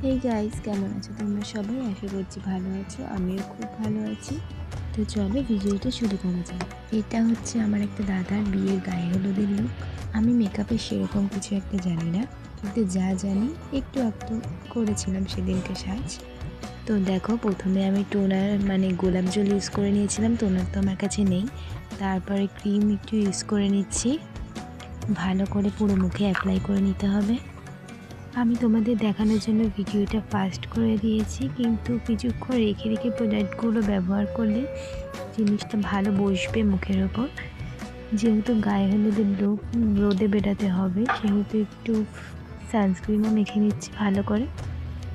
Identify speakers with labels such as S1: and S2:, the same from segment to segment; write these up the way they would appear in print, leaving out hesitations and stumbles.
S1: Hey guys, কেমন আছো তোমরা সবাই? আশা করছি ভালো আছো। আমিও খুব ভালো আছি। তো চলো ভিডিওটা শুরু করা যাক। এটা হচ্ছে আমার একটা দাদার বিয়ের গায়ে হলুদের লুক। আমি মেকআপের সেরকম কিছু একটা জানি না, কিন্তু যা জানি একটু একটু করেছিলাম সেদিনকে সাজ। তো দেখো, প্রথমে আমি টোনার গোলাপ জল ইউজ করে নিয়েছিলাম। টোনার তো আমার কাছে নেই। তারপরে ক্রিম একটু ইউজ করে নিচ্ছি। ভালো করে পুরো মুখে অ্যাপ্লাই করে নিতে হবে। আমি তোমাদের দেখানোর জন্য ভিডিওটা ফাস্ট করে দিয়েছি, কিন্তু কিছুক্ষণ রেখে রেখে প্রোডাক্টগুলো ব্যবহার করলে জিনিসটা ভালো বসবে মুখের ওপর। যেহেতু গায়ে হলুদের লোক রোদে বেরাতে হবে, সেহেতু একটু সানস্ক্রিনও মেখে নিচ্ছি ভালো করে।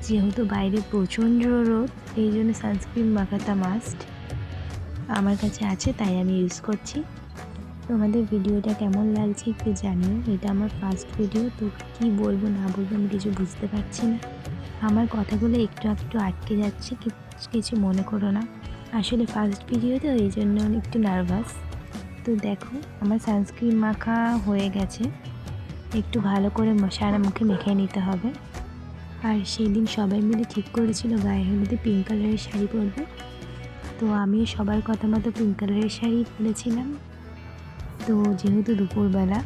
S1: যেহেতু বাইরে প্রচণ্ড রোদ, এই জন্য সানস্ক্রিন মাখাটা মাস্ট। আমার কাছে আছে, তাই আমি ইউজ করছি। তোমাদের ভিডিওটা কেমন লাগছে একটু জানিও। এটা আমার ফার্স্ট ভিডিও, তো কি বলবো না বলবো আমি কিছু বুঝতে পারছি না। আমার কথাগুলো একটু একটু আটকে যাচ্ছে, কিছু মনে করো না। আসলে ফার্স্ট ভিডিও তো, এই জন্য একটু নার্ভাস। তো দেখো, আমার সানস্ক্রিন মাখা হয়ে গেছে। একটু ভালো করে সারা মুখে মেখে নিতে হবে। আর সেই দিন সবাই মিলে ঠিক করেছিল গায়ে হলুদে পিঙ্ক কালারের শাড়ি পরবে। তো আমিও সবার কথা মতো পিঙ্ক কালারের শাড়ি পরেছিলাম। তো যেহেতু দুপুরবেলা,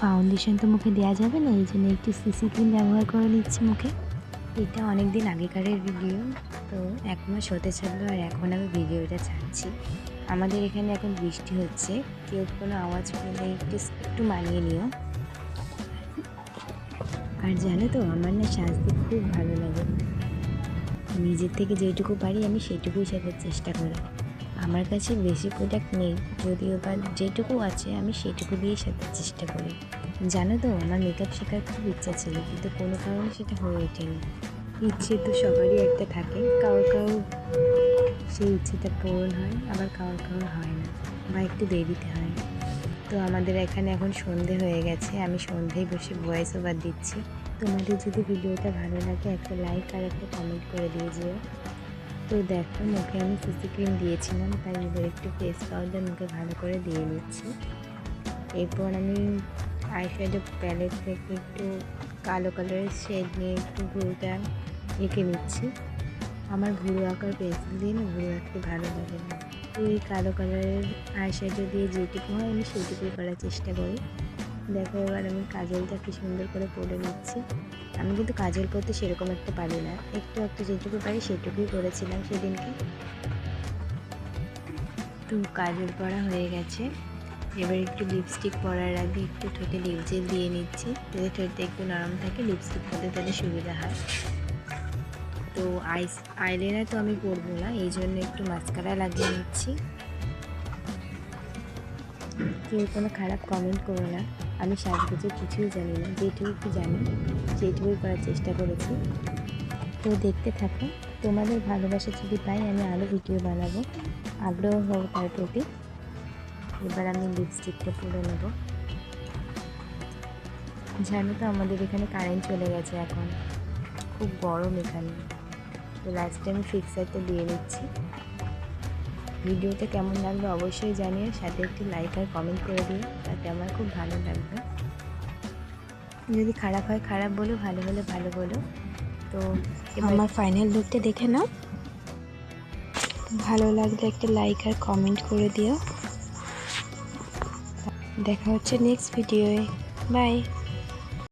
S1: ফাউন্ডেশন তো মুখে দেওয়া যাবে না, এই জন্য একটু সিসি ক্রিম ব্যবহার করে নিচ্ছি মুখে। এটা অনেক দিন আগেকারের ভিডিও, তো 1 মাস হতে চললো আর এখন আমি ভিডিওটা ছাড়ছি। আমাদের এখানে এখন বৃষ্টি হচ্ছে, কেউ কোনো আওয়াজ পেলে একটু মানিয়ে নিও। আর জানো তো, আমার না সাজতে খুব ভালো লাগে। নিজের থেকে যেটুকু পারি আমি সেটুকুই সাজার চেষ্টা করি। আমার কাছে বেশি প্রোডাক্ট নেই, যদিও বা যেটুকু আছে আমি সেটুকু দিয়েই সাজার চেষ্টা করি। জানো তো, আমার মেকআপ শেখার খুব ইচ্ছা ছিল, কিন্তু কোনো কারণে সেটা হয়ে ওঠেনি। ইচ্ছে তো সবারই একটা থাকে, কারোর সেই ইচ্ছেটা পূরণ হয়, আবার কারোর হয় না, বা একটু দেরিতে হয়। তো আমাদের এখানে এখন সন্ধে হয়ে গেছে, আমি সন্ধেয় বসে ভয়েস ওভার দিচ্ছি। তোমাদের যদি ভিডিওটা ভালো লাগে একটা লাইক আর একটা কমেন্ট করে দিয়ে যেও। তো দেখো, মুখে আমি সিসি ক্রিম দিয়েছিলাম, তাই এবার একটু ফেস পাউডার মুখে ভালো করে দিয়ে নিচ্ছি। এরপর আমি আইশ্যাডো প্যালেট থেকে একটু কালো কালারের শেড নিয়ে একটু ভুরুটা এঁকে নিচ্ছি। আমার ভুরু আঁকার পেন্সিল দিয়ে না ভুরু আঁকতে ভালো লাগে না, তো এই কালো কালারের আইশ্যাডো দিয়ে যেটুকু হয় আমি সেইটুকুই করার চেষ্টা করি। দেখো, এবার আমি কাজলটা কি সুন্দর করে পরে নিচ্ছি। আমি কিন্তু কাজল করতে সেরকম একটা পারি না, একটু যেটুকু পারি সেটুকুই করেছিলাম সেদিনকে। তো কাজল পরা হয়ে গেছে। এবার একটু লিপস্টিক পরার আগে একটু ঠোঁটে লিপ জেল দিয়ে নিচ্ছি, যাতে ঠোঁটটা একটু নরম থাকে, লিপস্টিক পরতে তাহলে সুবিধা হয়। তো আইলাইনার তো আমি পরবো না, এই জন্য একটু মাস্কারা লাগিয়ে নিচ্ছি। কেউ কোনো খারাপ কমেন্ট করো না, আমি সাজগোজের কিছুই জানি না, যেটুকু জানি সেইটুকুই করার চেষ্টা করেছি। তো দেখতে থাকো, তোমাদের ভালোবাসা যদি পাই আমি আরও ভিডিও বানাবো, আগ্রহ হও তার প্রতি। এবার আমি লিপস্টিকটা পরে নেব। জানো তো, আমাদের এখানে কারেন্ট চলে গেছে এখন, খুব গরম এখানে। তো লাস্টে আমি ফিক্সারটা দিয়ে নিচ্ছি। ভিডিওটা কেমন লাগলো অবশ্যই জানিও, সাথে একটি লাইক আর কমেন্ট করে দিও, তাতে আমার খুব ভালো লাগবে। যদি খারাপ হয় খারাপ বলো, ভালো হলে ভালো বলো। তো আমার ফাইনাল লুকটা দেখে নাও, ভালো লাগলে একটা লাইক আর কমেন্ট করে দিও। দেখা হচ্ছে নেক্সট ভিডিওয়ে। বাই।